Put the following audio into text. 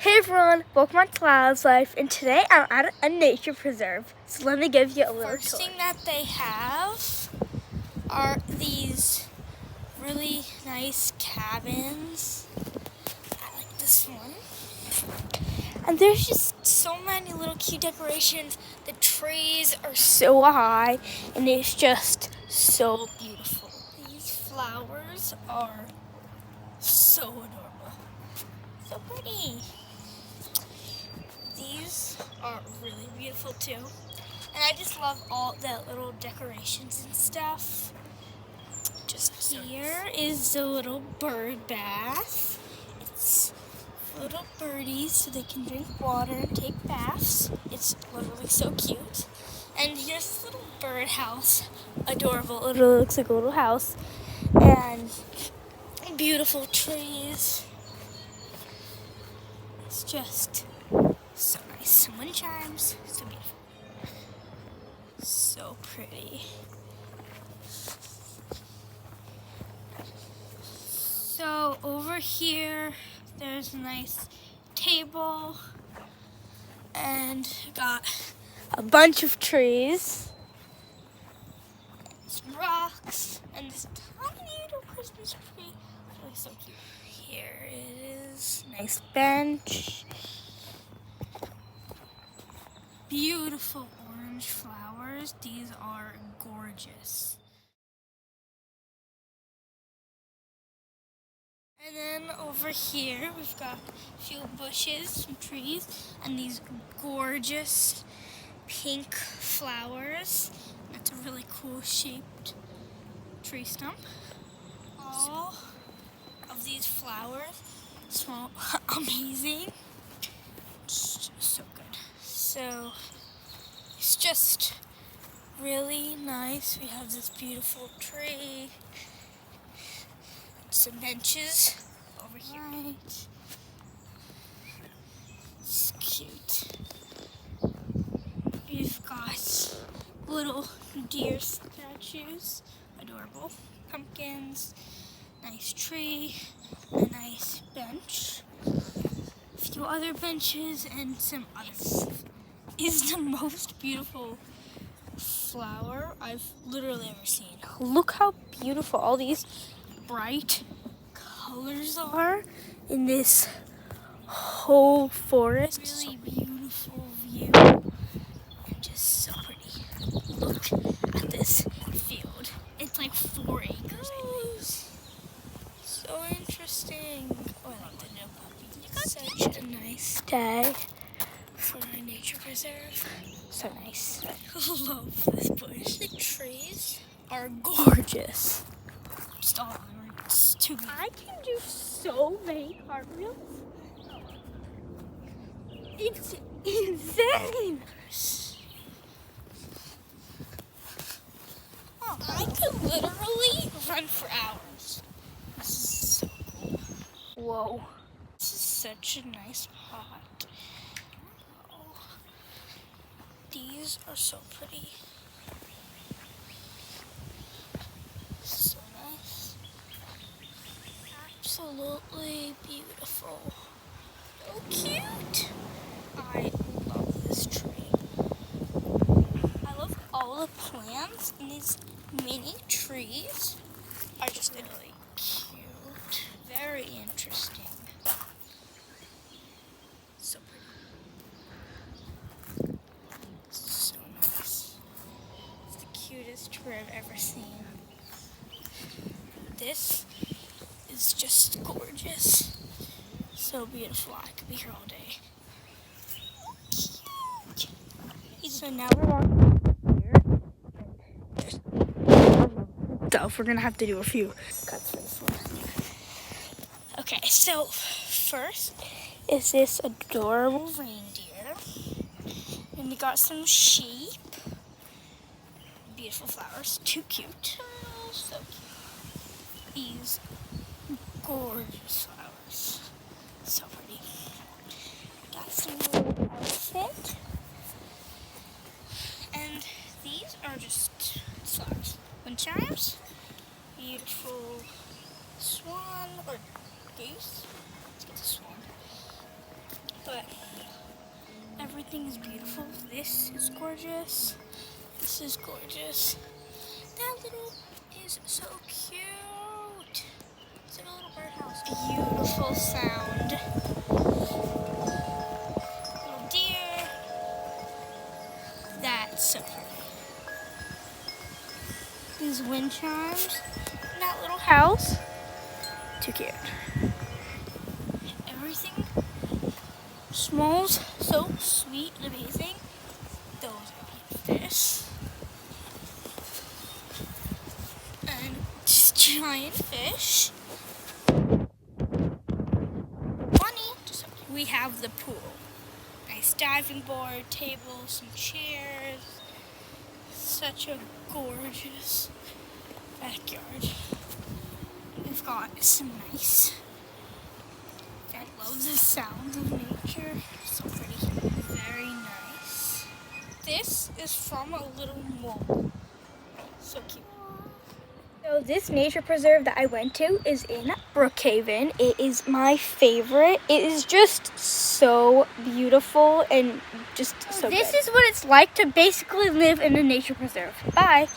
Hey everyone, welcome back to Lyfe, and today I'm at a nature preserve. So let me give you a little First tour. thing that they have are these really nice cabins. I like this one. And there's just so many little cute decorations. The trees are so high and it's just so beautiful. These flowers are so adorable. So pretty. These are really beautiful too. And I just love all the little decorations and stuff. Just here is the little bird bath. It's little birdies so they can drink water and take baths. It's literally so cute. And here's this little bird house. Adorable. It looks like a little house. And beautiful trees. It's just so nice. Wind chimes. So beautiful. So pretty. So over here, there's a nice table and got a bunch of trees, some rocks, and this tiny little Christmas tree. Really so cute. Here it is. Nice bench. Beautiful orange flowers. These are gorgeous. And then over here, we've got a few bushes, some trees, and these gorgeous pink flowers. That's a really cool shaped tree stump. All of these flowers smell amazing. It's just so good. So it's just really nice. We have this beautiful tree. Some benches over here. Right. It's cute. We've got little deer statues. Adorable. Pumpkins. Nice tree. A nice bench. A few other benches and some other stuff. Is the most beautiful flower I've literally ever seen. Look how beautiful all these bright colors are in this whole forest. Really beautiful view and just so pretty. Look at this field. It's like 4 acres, I think. So interesting. Oh, I love the new puppy. Such a nice day for a nature preserve. So nice. I love this bush. The trees are gorgeous. Just all around. It's too beautiful. I can do so many cartwheels. It's insane. Oh, I could literally run for hours. This is so cool. Whoa. This is such a nice pot. Oh, these are so pretty. So nice. Absolutely beautiful. So cute. I love this tree. I love all the plants and these mini trees are just really cute. Very interesting. So pretty. So nice. It's the cutest tree I've ever seen. This is just gorgeous. So beautiful. I could be here all day. Cute. So now we're on here. So we're gonna have to do a few cuts for this one. Okay, so first is this adorable reindeer. And we got some sheep. Beautiful flowers. Too cute. Oh, so cute. These gorgeous flowers. So pretty. Got some little elephant. And these are just flowers. Wind chimes. Beautiful swan or goose. Let's get the swan. but everything is beautiful. This is gorgeous. This is gorgeous. That little is so cute. It's like a little birdhouse. Beautiful sound. Little deer. That's so pretty. These wind chimes. And that little house. Too cute. Everything smells so sweet and amazing. Those are fish. And just giant fish. Funny. We have the pool. Nice diving board, table, some chairs. Such a gorgeous backyard. We've got some nice. I love the sound of nature. So pretty. Very nice. This is from a little mole. So cute. So this nature preserve that I went to is in Brookhaven. It is my favorite. It is just so beautiful and just so This good. is what it's like to basically live in a nature preserve. Bye.